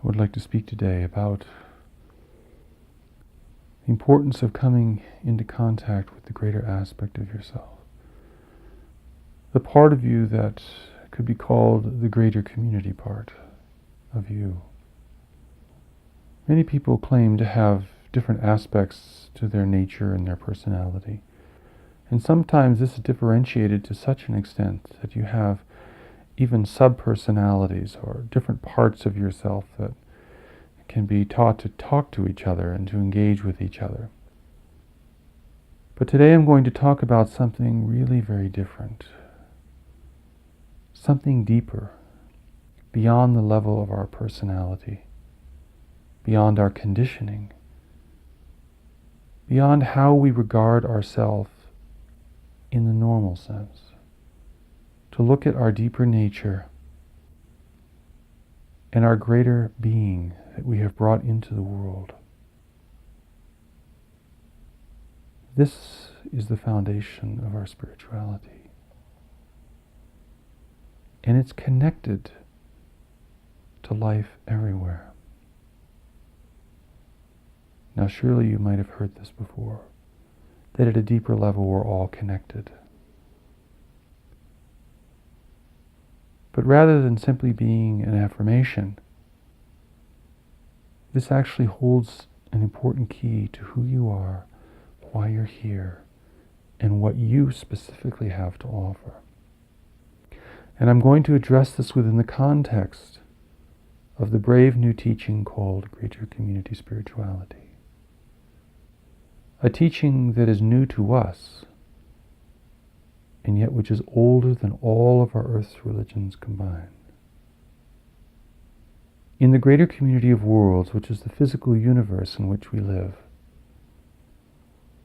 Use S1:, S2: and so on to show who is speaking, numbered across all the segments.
S1: I would like to speak today about the importance of coming into contact with the greater aspect of yourself. The part of you that could be called the greater community part of you. Many people claim to have different aspects to their nature and their personality. And sometimes this is differentiated to such an extent that you have even sub-personalities or different parts of yourself that can be taught to talk to each other and to engage with each other. But today I'm going to talk about something really very different. Something deeper, beyond the level of our personality, beyond our conditioning, beyond how we regard ourselves in the normal sense. To look at our deeper nature and our greater being that we have brought into the world. This is the foundation of our spirituality. And it's connected to life everywhere. Now surely you might have heard this before, that at a deeper level we're all connected. But rather than simply being an affirmation, this actually holds an important key to who you are, why you're here, and what you specifically have to offer. And I'm going to address this within the context of the brave new teaching called Greater Community Spirituality. A teaching that is new to us, and yet which is older than all of our Earth's religions combined. In the greater community of worlds, which is the physical universe in which we live,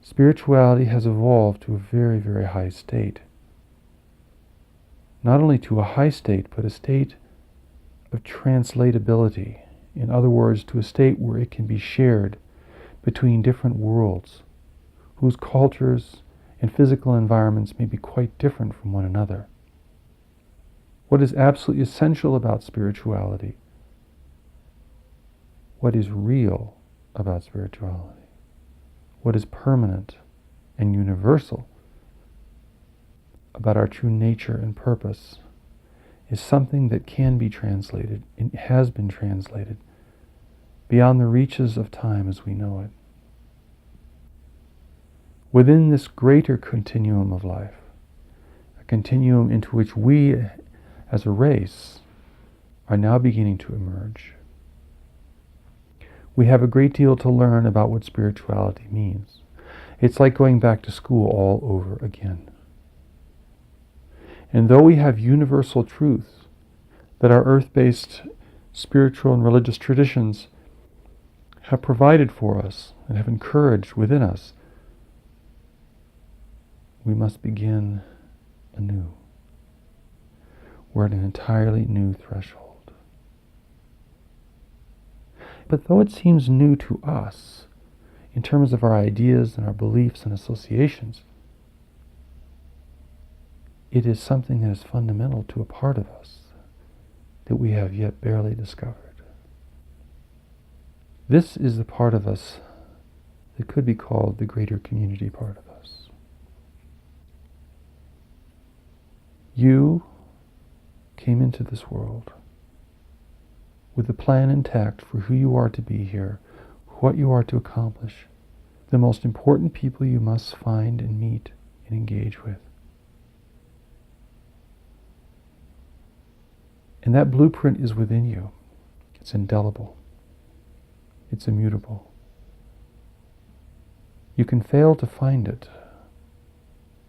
S1: spirituality has evolved to a very, very high state. Not only to a high state, but a state of translatability. In other words, to a state where it can be shared between different worlds, whose cultures and physical environments may be quite different from one another. What is absolutely essential about spirituality, what is real about spirituality, what is permanent and universal about our true nature and purpose, is something that can be translated, and has been translated, beyond the reaches of time as we know it. Within this greater continuum of life, a continuum into which we, as a race, are now beginning to emerge, we have a great deal to learn about what spirituality means. It's like going back to school all over again. And though we have universal truths that our earth-based spiritual and religious traditions have provided for us and have encouraged within us, we must begin anew. We're at an entirely new threshold. But though it seems new to us, in terms of our ideas and our beliefs and associations, it is something that is fundamental to a part of us that we have yet barely discovered. This is the part of us that could be called the greater community part of us. You came into this world with the plan intact for who you are to be here, what you are to accomplish, the most important people you must find and meet and engage with. And that blueprint is within you. It's indelible. It's immutable. You can fail to find it,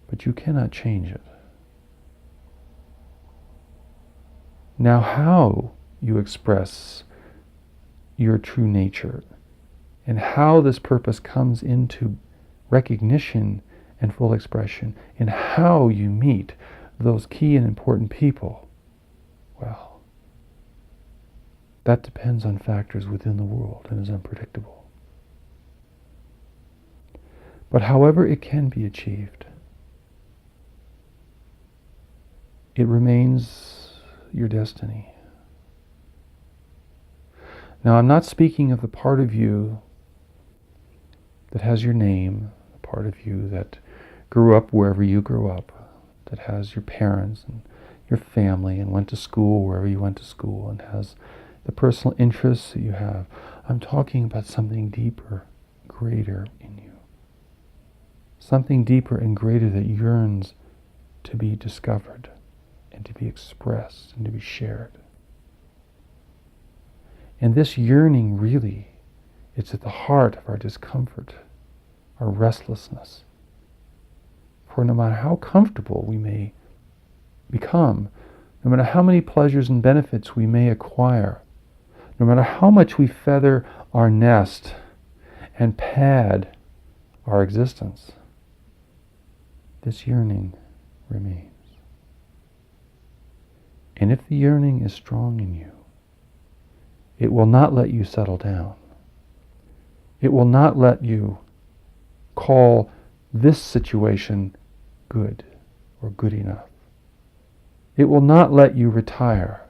S1: but you cannot change it. Now, how you express your true nature and how this purpose comes into recognition and full expression, and how you meet those key and important people, well, that depends on factors within the world and is unpredictable. But however it can be achieved, it remains your destiny. Now, I'm not speaking of the part of you that has your name, the part of you that grew up wherever you grew up, that has your parents and your family and went to school wherever you went to school and has the personal interests that you have. I'm talking about something deeper, greater in you. Something deeper and greater that yearns to be discovered and to be expressed and to be shared. And this yearning really, it's at the heart of our discomfort, our restlessness. For no matter how comfortable we may become, no matter how many pleasures and benefits we may acquire, no matter how much we feather our nest and pad our existence, this yearning remains. And if the yearning is strong in you, it will not let you settle down. It will not let you call this situation good or good enough. It will not let you retire.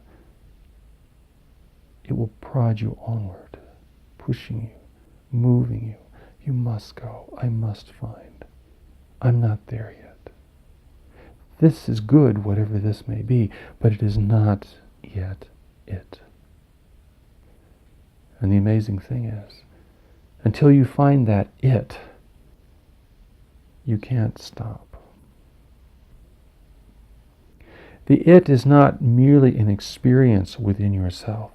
S1: It will prod you onward, pushing you, moving you. You must go. I must find. I'm not there yet. This is good, whatever this may be, but it is not yet it. And the amazing thing is, until you find that it, you can't stop. The it is not merely an experience within yourself.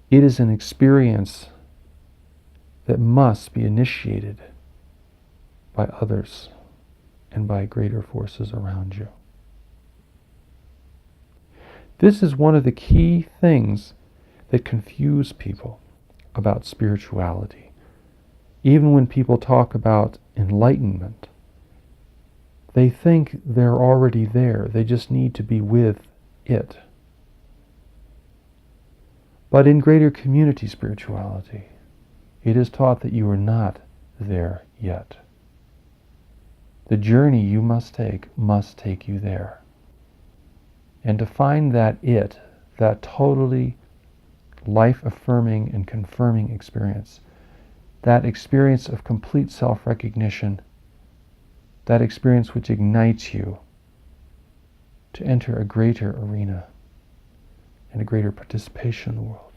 S1: It is an experience that must be initiated by others and by greater forces around you. This is one of the key things that confuse people about spirituality. Even when people talk about enlightenment, they think they're already there. They just need to be with it. But in greater community spirituality, it is taught that you are not there yet. The journey you must take you there. And to find that it, that totally life-affirming and confirming experience, that experience of complete self-recognition, that experience which ignites you to enter a greater arena and a greater participation in the world.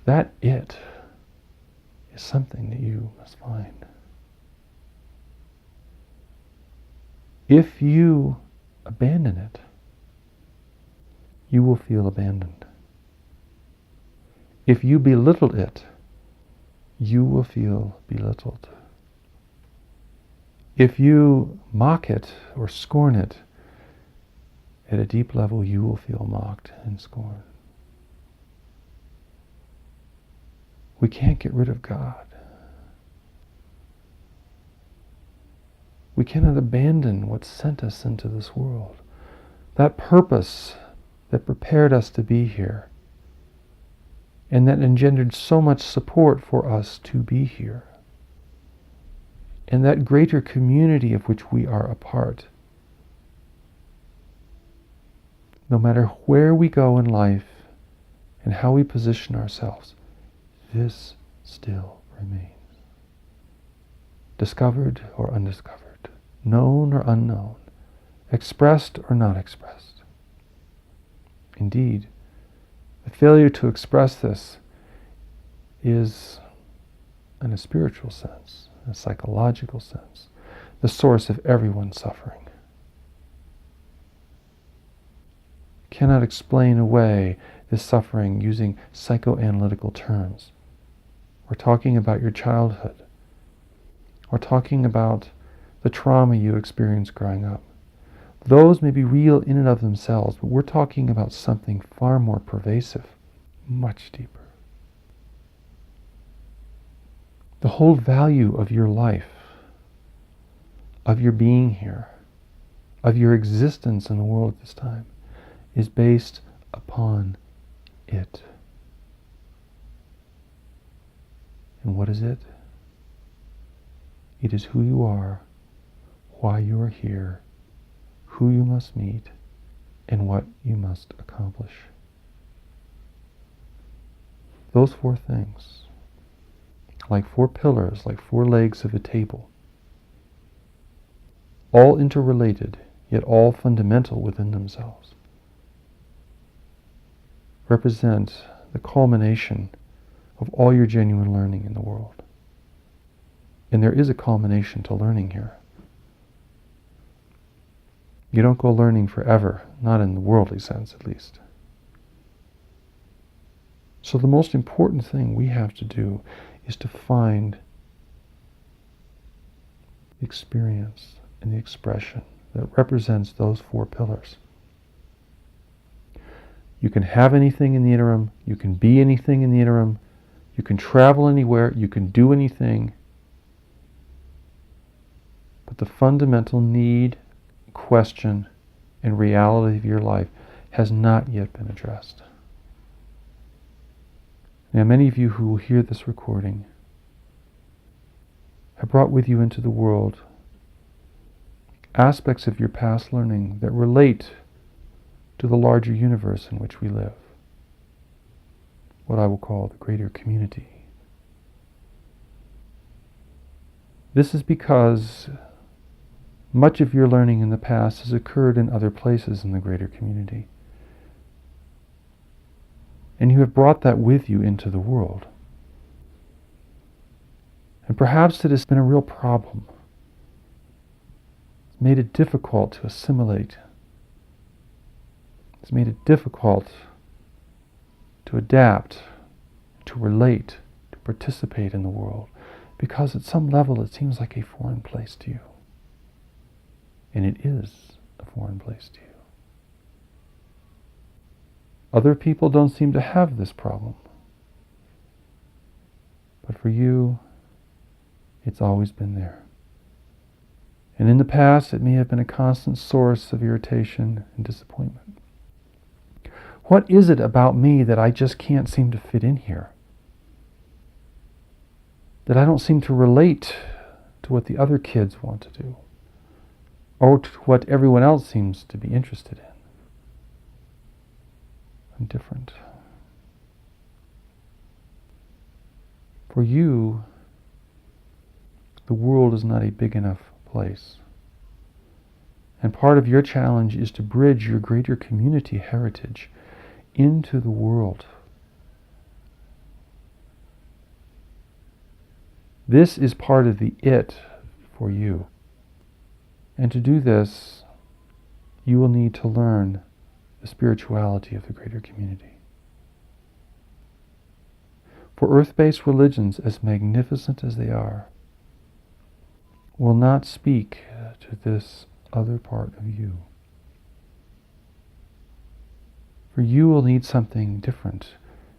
S1: That it is something that you must find. If you abandon it, you will feel abandoned. If you belittle it, you will feel belittled. If you mock it or scorn it, at a deep level you will feel mocked and scorned. We can't get rid of God. We cannot abandon what sent us into this world. That purpose that prepared us to be here and that engendered so much support for us to be here. And that greater community of which we are a part. No matter where we go in life and how we position ourselves, this still remains. Discovered or undiscovered, known or unknown, expressed or not expressed. Indeed, the failure to express this is, in a spiritual sense, in a psychological sense, the source of everyone's suffering. Cannot explain away this suffering using psychoanalytical terms. We're talking about your childhood. We're talking about the trauma you experienced growing up. Those may be real in and of themselves, but we're talking about something far more pervasive, much deeper. The whole value of your life, of your being here, of your existence in the world at this time, is based upon it. And what is it? It is who you are, why you are here, who you must meet, and what you must accomplish. Those four things, like four pillars, like four legs of a table, all interrelated, yet all fundamental within themselves, represent the culmination of all your genuine learning in the world. And there is a culmination to learning here. You don't go learning forever, not in the worldly sense at least. So the most important thing we have to do is to find the experience and the expression that represents those four pillars. You can have anything in the interim, you can be anything in the interim, you can travel anywhere, you can do anything, but the fundamental need, question, and reality of your life has not yet been addressed. Now, many of you who will hear this recording have brought with you into the world aspects of your past learning that relate to the larger universe in which we live, what I will call the greater community. This is because much of your learning in the past has occurred in other places in the greater community. And you have brought that with you into the world. And perhaps it has been a real problem. It's made it difficult to assimilate. It's made it difficult to adapt, to relate, to participate in the world, because at some level it seems like a foreign place to you. And it is a foreign place to you. Other people don't seem to have this problem. But for you, it's always been there. And in the past, it may have been a constant source of irritation and disappointment. What is it about me that I just can't seem to fit in here? That I don't seem to relate to what the other kids want to do, or to what everyone else seems to be interested in. I'm different. For you, the world is not a big enough place. And part of your challenge is to bridge your greater community heritage into the world. This is part of the it for you. And to do this, you will need to learn the spirituality of the greater community. For earth-based religions, as magnificent as they are, will not speak to this other part of you. For you will need something different,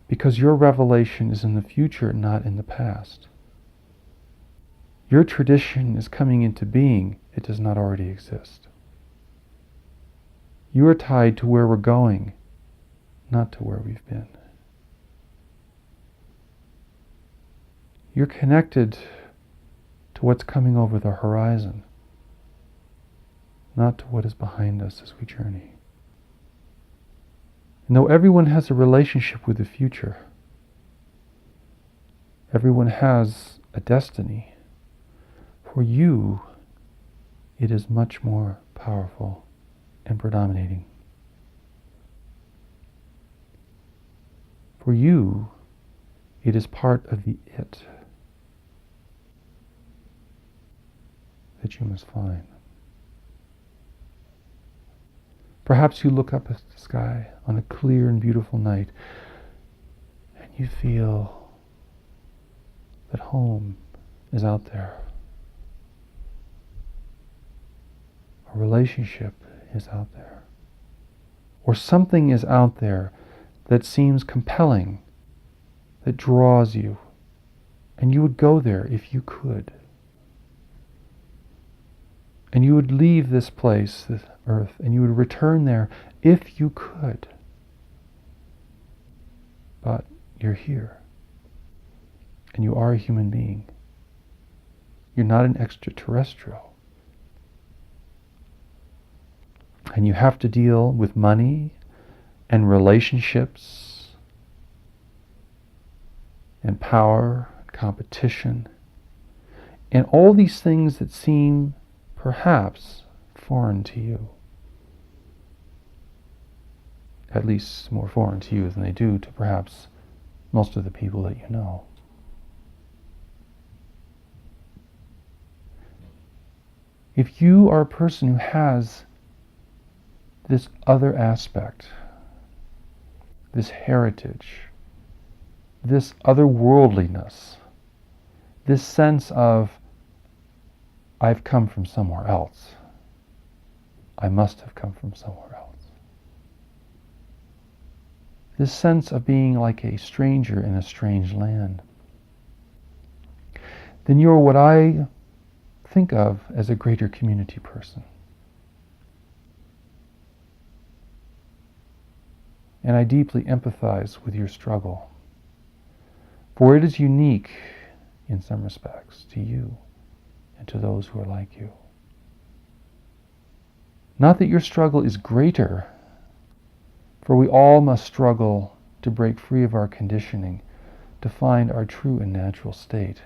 S1: because your revelation is in the future, not in the past. Your tradition is coming into being, it does not already exist. You are tied to where we're going, not to where we've been. You're connected to what's coming over the horizon, not to what is behind us as we journey. And though everyone has a relationship with the future, everyone has a destiny, for you, it is much more powerful and predominating. For you, it is part of the it that you must find. Perhaps you look up at the sky on a clear and beautiful night and you feel that home is out there. A relationship is out there. Or something is out there that seems compelling, that draws you, and you would go there if you could. And you would leave this place, this earth, and you would return there if you could. But you're here. And you are a human being. You're not an extraterrestrial. And you have to deal with money and relationships and power, and competition, and all these things that seem perhaps foreign to you. At least more foreign to you than they do to perhaps most of the people that you know. If you are a person who has this other aspect, this heritage, this otherworldliness, this sense of, I've come from somewhere else. I must have come from somewhere else. This sense of being like a stranger in a strange land. Then you're what I think of as a greater community person. And I deeply empathize with your struggle, for it is unique in some respects to you and to those who are like you. Not that your struggle is greater, for we all must struggle to break free of our conditioning, to find our true and natural state,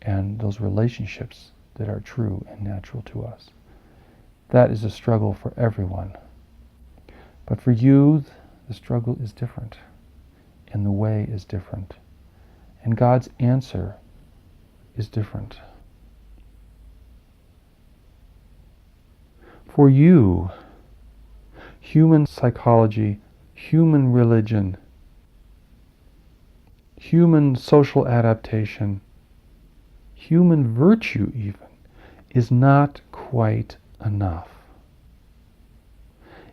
S1: and those relationships that are true and natural to us. That is a struggle for everyone. But for you, the struggle is different, and the way is different, and God's answer is different. For you, human psychology, human religion, human social adaptation, human virtue even, is not quite enough.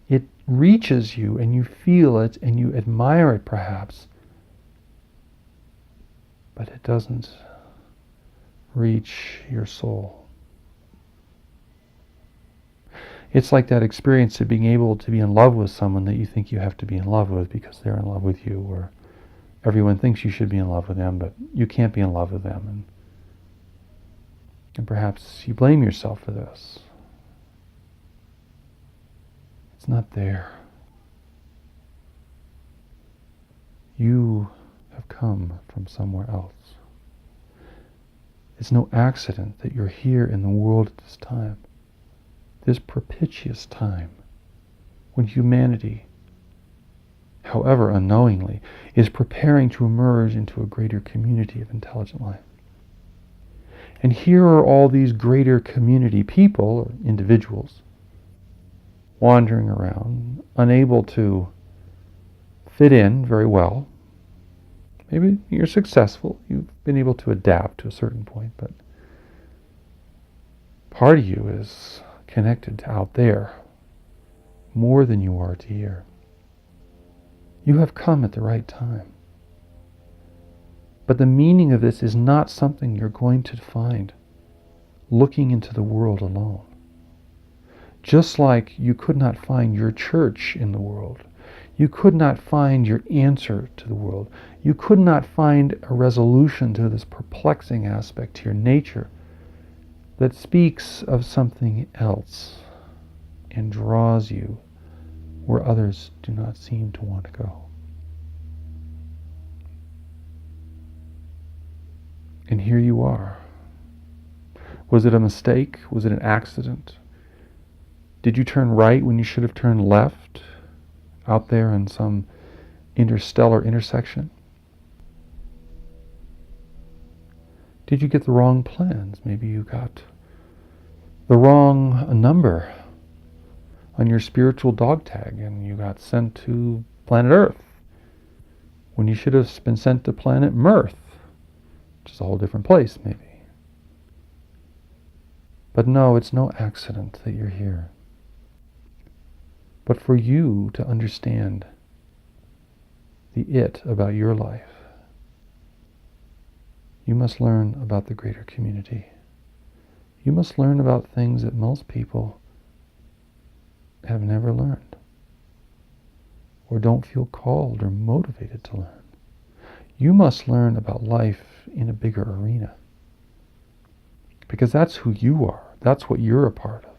S1: It reaches you and you feel it and you admire it perhaps, but it doesn't reach your soul. It's like that experience of being able to be in love with someone that you think you have to be in love with because they're in love with you, or everyone thinks you should be in love with them, but you can't be in love with them. And perhaps you blame yourself for this. It's not there. You have come from somewhere else. It's no accident that you're here in the world at this time. This propitious time when humanity, however unknowingly, is preparing to emerge into a greater community of intelligent life. And here are all these greater community people, or individuals, wandering around, unable to fit in very well. Maybe you're successful, you've been able to adapt to a certain point, but part of you is connected to out there more than you are to here. You have come at the right time. But the meaning of this is not something you're going to find looking into the world alone. Just like you could not find your church in the world, you could not find your answer to the world, you could not find a resolution to this perplexing aspect to your nature that speaks of something else and draws you where others do not seem to want to go. And here you are. Was it a mistake? Was it an accident? Did you turn right when you should have turned left out there in some interstellar intersection? Did you get the wrong plans? Maybe you got the wrong number on your spiritual dog tag and you got sent to planet Earth when you should have been sent to planet Mirth, which is a whole different place maybe. But no, it's no accident that you're here. But for you to understand the it about your life, you must learn about the greater community. You must learn about things that most people have never learned, or don't feel called or motivated to learn. You must learn about life in a bigger arena, because that's who you are. That's what you're a part of.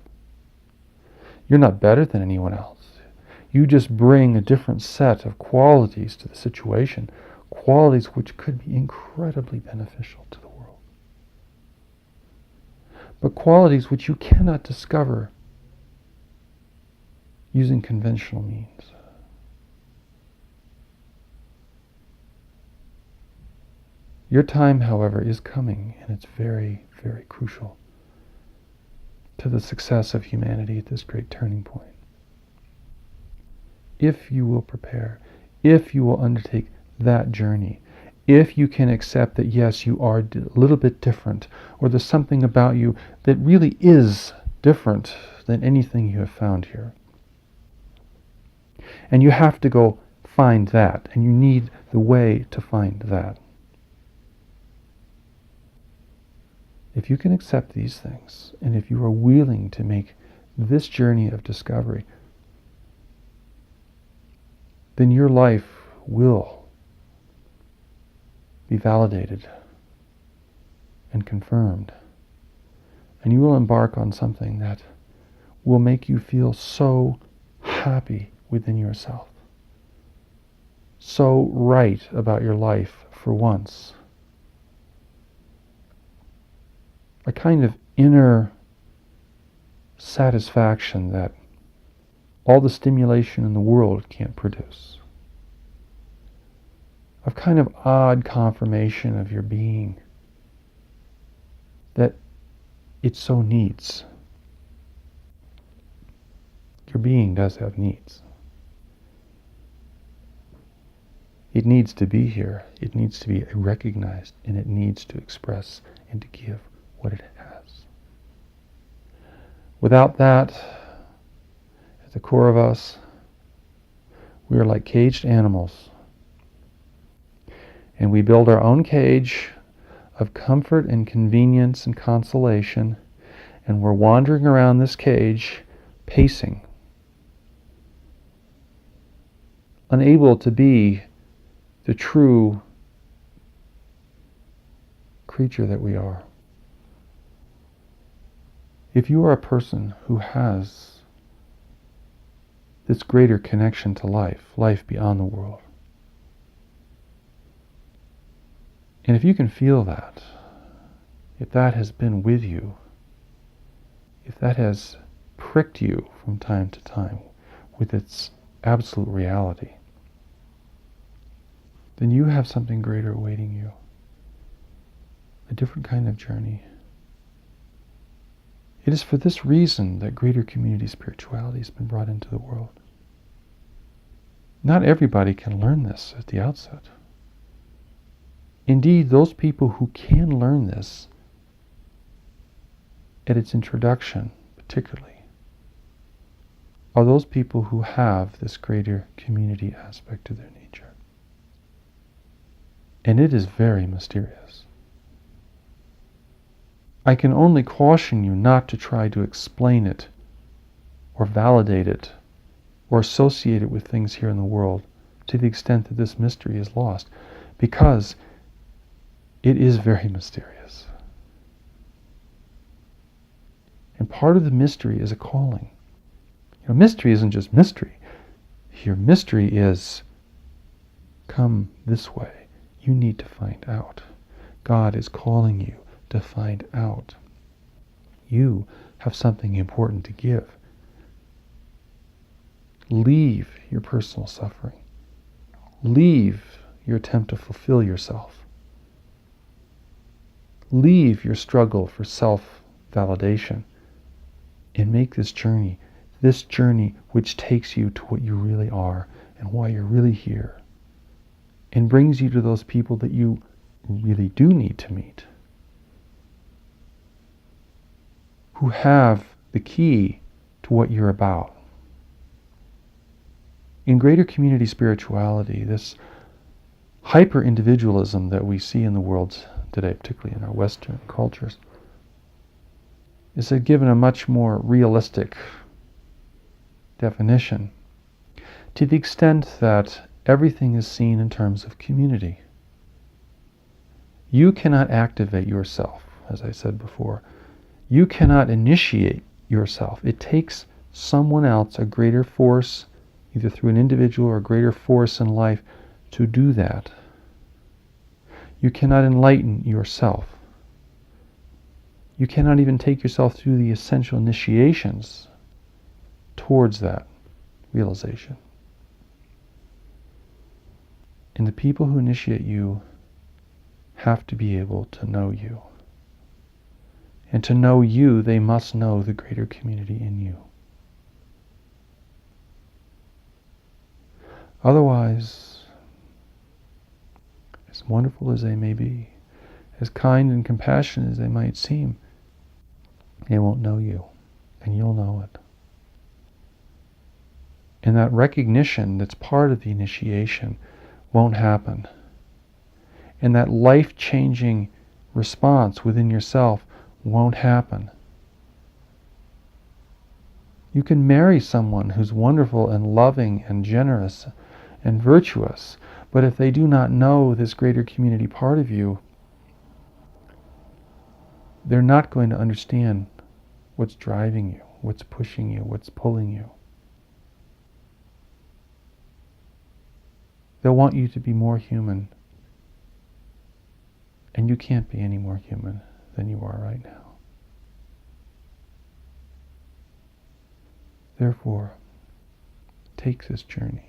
S1: You're not better than anyone else. You just bring a different set of qualities to the situation, qualities which could be incredibly beneficial to the world, but qualities which you cannot discover using conventional means. Your time, however, is coming, and it's very, very crucial to the success of humanity at this great turning point. If you will prepare, if you will undertake that journey, if you can accept that yes, you are a little bit different, or there's something about you that really is different than anything you have found here. And you have to go find that, and you need the way to find that. If you can accept these things, and if you are willing to make this journey of discovery, then your life will be validated and confirmed. And you will embark on something that will make you feel so happy within yourself, so right about your life for once. A kind of inner satisfaction that all the stimulation in the world can't produce. A kind of odd confirmation of your being that it so needs. Your being does have needs. It needs to be here, it needs to be recognized, and it needs to express and to give what it has. Without that, at the core of us, we are like caged animals. And we build our own cage of comfort and convenience and consolation, and we're wandering around this cage, pacing, unable to be the true creature that we are. If you are a person who has this greater connection to life, life beyond the world, and if you can feel that, if that has been with you, if that has pricked you from time to time with its absolute reality, then you have something greater awaiting you. A different kind of journey. It is for this reason that greater community spirituality has been brought into the world. Not everybody can learn this at the outset. Indeed, those people who can learn this at its introduction, particularly, are those people who have this greater community aspect to their nature. And it is very mysterious. I can only caution you not to try to explain it, or validate it, or associate it with things here in the world to the extent that this mystery is lost, because it is very mysterious. And part of the mystery is a calling. Mystery isn't just mystery. Your mystery is, come this way. You need to find out. God is calling you to find out. You have something important to give. Leave your personal suffering. Leave your attempt to fulfill yourself. Leave your struggle for self-validation and make this journey which takes you to what you really are and why you're really here, and brings you to those people that you really do need to meet, who have the key to what you're about. In greater community spirituality, this hyper-individualism that we see in the world today, particularly in our Western cultures, is given a much more realistic definition, to the extent that everything is seen in terms of community. You cannot activate yourself, as I said before. You cannot initiate yourself. It takes someone else, a greater force, either through an individual or a greater force in life, to do that. You cannot enlighten yourself. You cannot even take yourself through the essential initiations towards that realization. And the people who initiate you have to be able to know you. And to know you, they must know the greater community in you. Otherwise, as wonderful as they may be, as kind and compassionate as they might seem, they won't know you, and you'll know it. And that recognition that's part of the initiation won't happen. And that life-changing response within yourself won't happen. You can marry someone who's wonderful and loving and generous and virtuous, but if they do not know this greater community part of you, they're not going to understand what's driving you, what's pushing you, what's pulling you. They'll want you to be more human, and you can't be any more human than you are right now. Therefore, take this journey.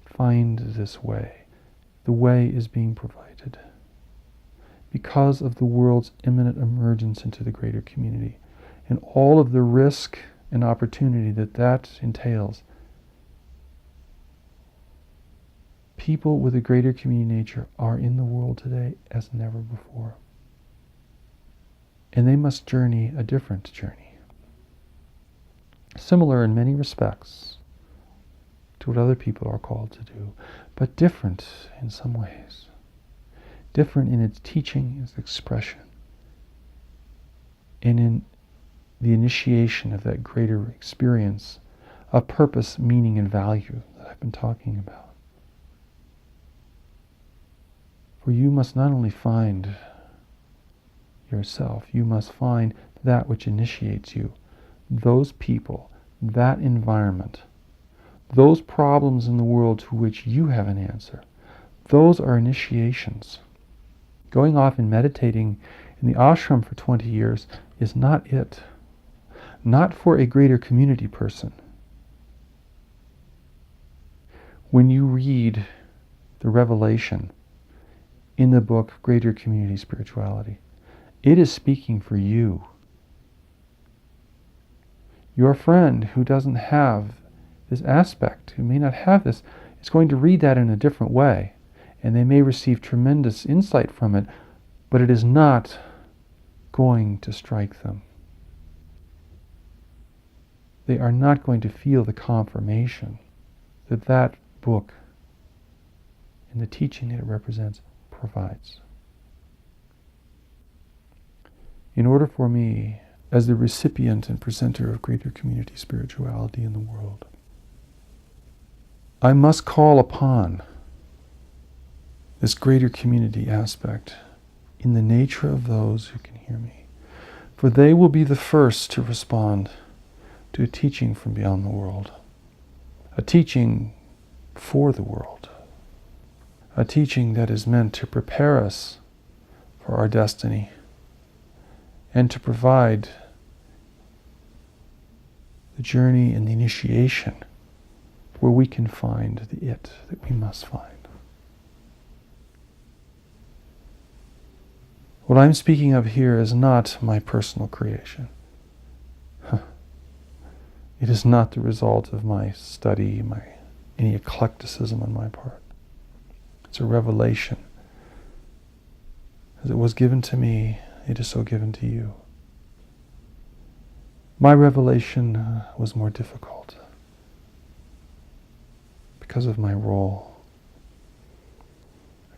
S1: Find this way. The way is being provided. Because of the world's imminent emergence into the greater community, and all of the risk and opportunity that entails, people with a greater community nature are in the world today as never before. And they must journey a different journey. Similar in many respects to what other people are called to do, but different in some ways. Different in its teaching, its expression, and in the initiation of that greater experience of purpose, meaning, and value that I've been talking about. For you must not only find yourself, you must find that which initiates you, those people, that environment, those problems in the world to which you have an answer. Those are initiations. Going off and meditating in the ashram for 20 years is not it. Not for a greater community person. When you read the revelation in the book Greater Community Spirituality, it is speaking for you. Your friend who doesn't have this aspect, who may not have this, is going to read that in a different way. And they may receive tremendous insight from it, but it is not going to strike them. They are not going to feel the confirmation that that book and the teaching that it represents provides. In order for me, as the recipient and presenter of greater community spirituality in the world, I must call upon this greater community aspect in the nature of those who can hear me. For they will be the first to respond to a teaching from beyond the world. A teaching for the world. A teaching that is meant to prepare us for our destiny and to provide the journey and the initiation where we can find the it that we must find. What I'm speaking of here is not my personal creation. It is not the result of my study, any eclecticism on my part. It's a revelation. As it was given to me, it is so given to you. My revelation was more difficult because of my role,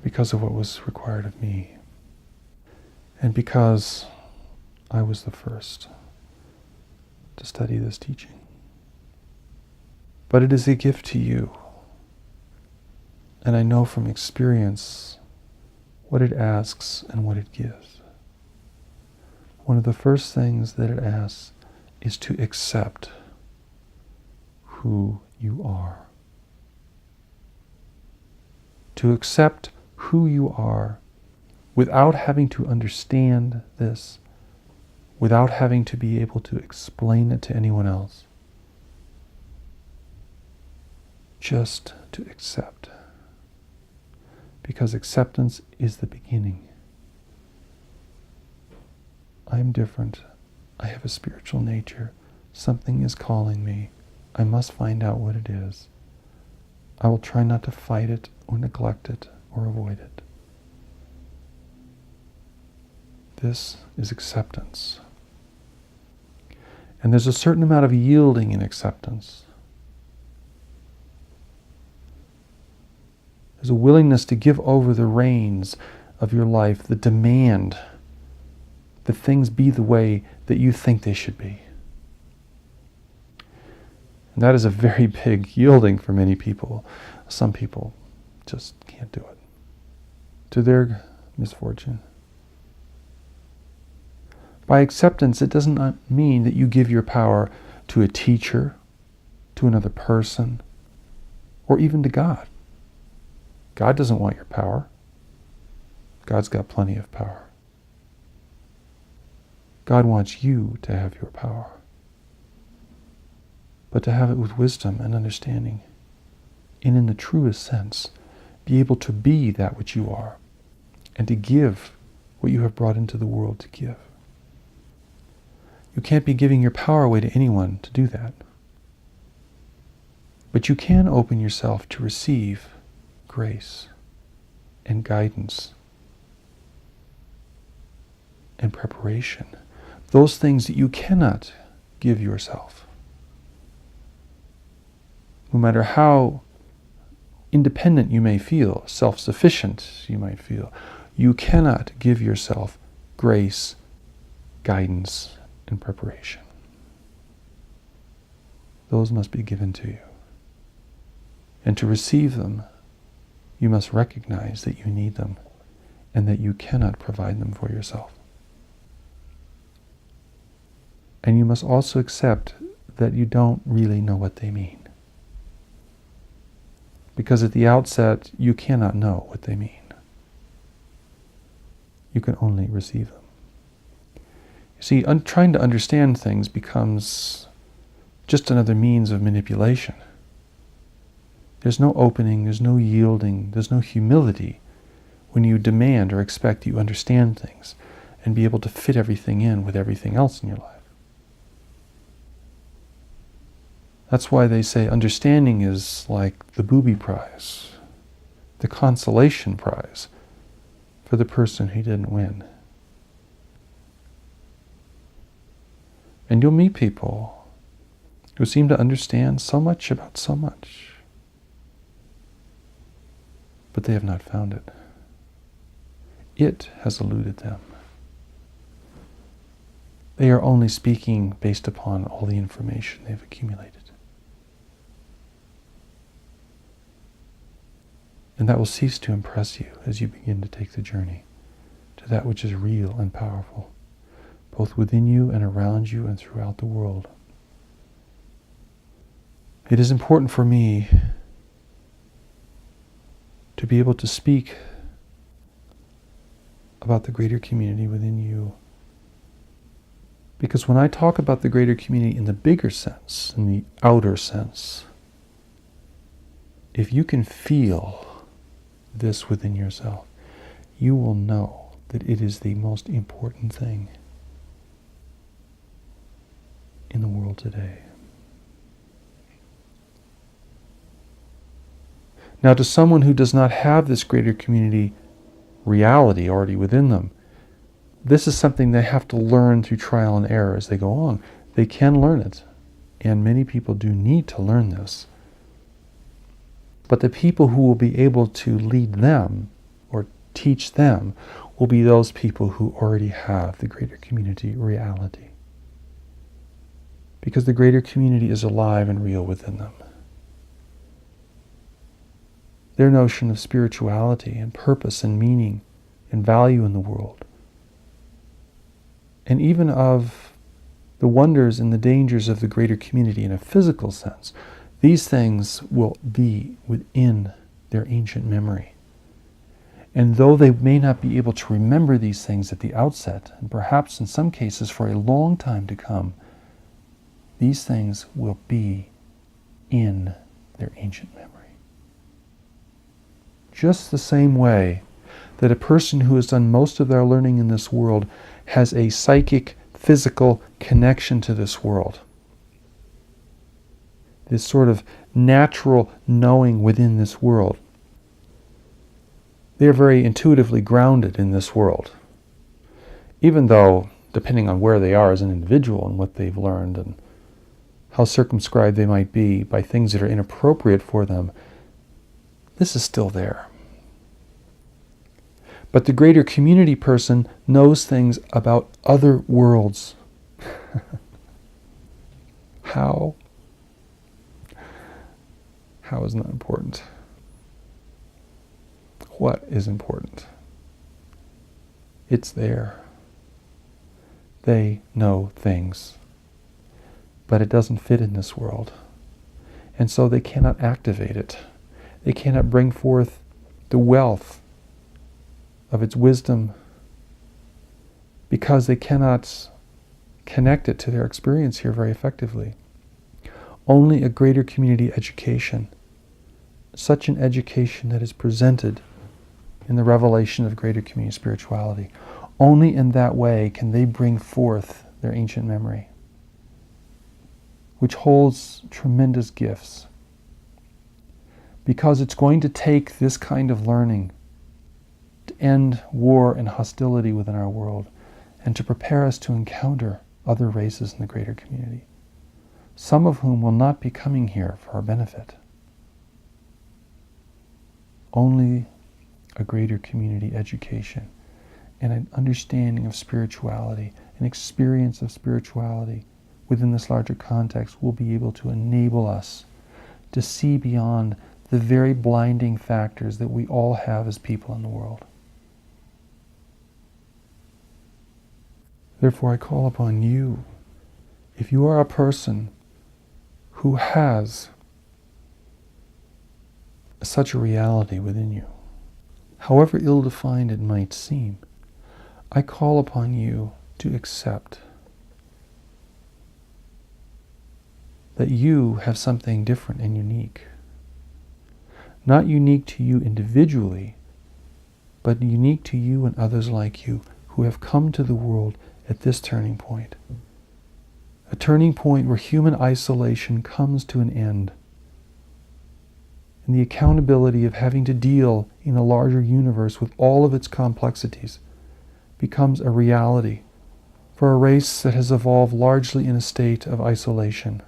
S1: because of what was required of me, and because I was the first to study this teaching. But it is a gift to you, and I know from experience what it asks and what it gives. One of the first things that it asks is to accept who you are. To accept who you are without having to understand this, without having to be able to explain it to anyone else. Just to accept. Because acceptance is the beginning. I'm different. I have a spiritual nature. Something is calling me. I must find out what it is. I will try not to fight it or neglect it or avoid it. This is acceptance. And there's a certain amount of yielding in acceptance. There's a willingness to give over the reins of your life, the demand that things be the way that you think they should be. And that is a very big yielding for many people. Some people just can't do it, to their misfortune. By acceptance, it does not mean that you give your power to a teacher, to another person, or even to God. God doesn't want your power. God's got plenty of power. God wants you to have your power, but to have it with wisdom and understanding, and in the truest sense, be able to be that which you are, and to give what you have brought into the world to give. You can't be giving your power away to anyone to do that. But you can open yourself to receive grace and guidance and preparation. Those things that you cannot give yourself. No matter how independent you may feel, self-sufficient you might feel, you cannot give yourself grace, guidance, and preparation. Those must be given to you. And to receive them, you must recognize that you need them and that you cannot provide them for yourself. And you must also accept that you don't really know what they mean. Because at the outset, you cannot know what they mean. You can only receive them. You see, trying to understand things becomes just another means of manipulation. There's no opening, there's no yielding, there's no humility when you demand or expect you understand things and be able to fit everything in with everything else in your life. That's why they say understanding is like the booby prize, the consolation prize for the person who didn't win. And you'll meet people who seem to understand so much about so much, but they have not found it. It has eluded them. They are only speaking based upon all the information they've accumulated. And that will cease to impress you as you begin to take the journey to that which is real and powerful, both within you and around you and throughout the world. It is important for me to be able to speak about the greater community within you. Because when I talk about the greater community in the bigger sense, in the outer sense, if you can feel this within yourself, you will know that it is the most important thing in the world today. Now, to someone who does not have this greater community reality already within them, this is something they have to learn through trial and error as they go on. They can learn it, and many people do need to learn this. But the people who will be able to lead them or teach them will be those people who already have the greater community reality. Because the greater community is alive and real within them. Their notion of spirituality and purpose and meaning and value in the world, and even of the wonders and the dangers of the greater community in a physical sense, these things will be within their ancient memory. And though they may not be able to remember these things at the outset, and perhaps in some cases for a long time to come, these things will be in their ancient memory. Just the same way that a person who has done most of their learning in this world has a psychic, physical connection to this world. This sort of natural knowing within this world. They are very intuitively grounded in this world. Even though, depending on where they are as an individual and what they've learned and how circumscribed they might be by things that are inappropriate for them, this is still there. But the greater community person knows things about other worlds. How? How is not important. What is important? It's there. They know things. But it doesn't fit in this world. And so they cannot activate it. They cannot bring forth the wealth of its wisdom because they cannot connect it to their experience here very effectively. Only a greater community education, such an education that is presented in the revelation of greater community spirituality, only in that way can they bring forth their ancient memory, which holds tremendous gifts. Because it's going to take this kind of learning to end war and hostility within our world and to prepare us to encounter other races in the greater community, some of whom will not be coming here for our benefit. Only a greater community education and an understanding of spirituality, an experience of spirituality within this larger context will be able to enable us to see beyond the very blinding factors that we all have as people in the world. Therefore, I call upon you, if you are a person who has such a reality within you, however ill-defined it might seem, I call upon you to accept that you have something different and unique. Not unique to you individually, but unique to you and others like you who have come to the world at this turning point. A turning point where human isolation comes to an end. And the accountability of having to deal in a larger universe with all of its complexities becomes a reality for a race that has evolved largely in a state of isolation.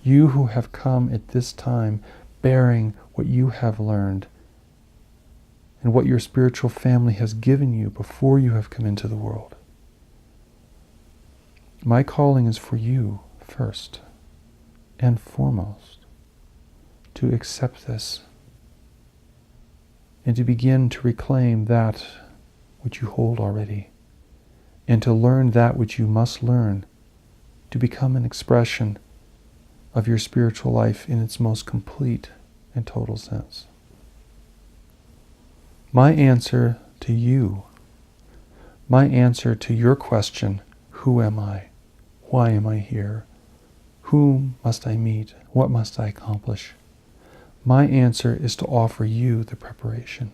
S1: You who have come at this time bearing what you have learned and what your spiritual family has given you before you have come into the world. My calling is for you first and foremost to accept this and to begin to reclaim that which you hold already and to learn that which you must learn to become an expression of your spiritual life in its most complete and total sense. My answer to you, my answer to your question, who am I? Why am I here? Whom must I meet? What must I accomplish? My answer is to offer you the preparation,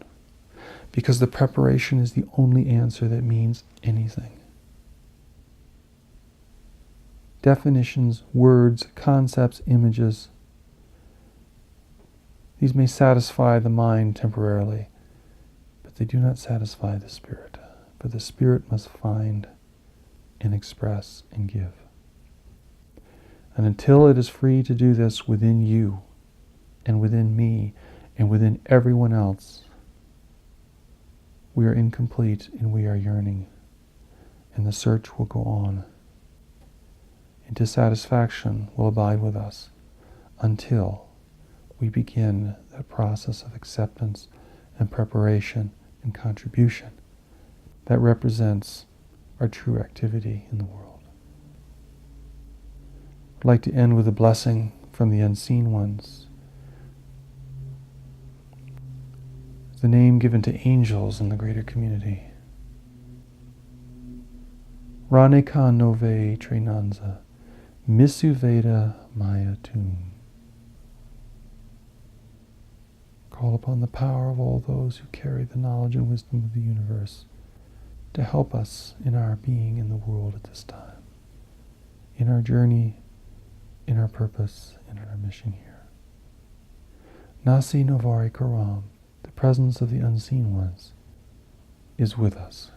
S1: because the preparation is the only answer that means anything. Definitions, words, concepts, images, these may satisfy the mind temporarily, but they do not satisfy the spirit, for the spirit must find and express and give. And until it is free to do this within you and within me and within everyone else, we are incomplete and we are yearning, and the search will go on. And dissatisfaction will abide with us until we begin that process of acceptance and preparation and contribution that represents our true activity in the world. I'd like to end with a blessing from the unseen ones the name given to angels in the greater community. Raneka nove trenanza, misuveda maya tum. Call upon the power of all those who carry the knowledge and wisdom of the universe to help us in our being in the world at this time, in our journey, in our purpose, in our mission here. Nasi Novari Karam, the presence of the unseen ones, is with us.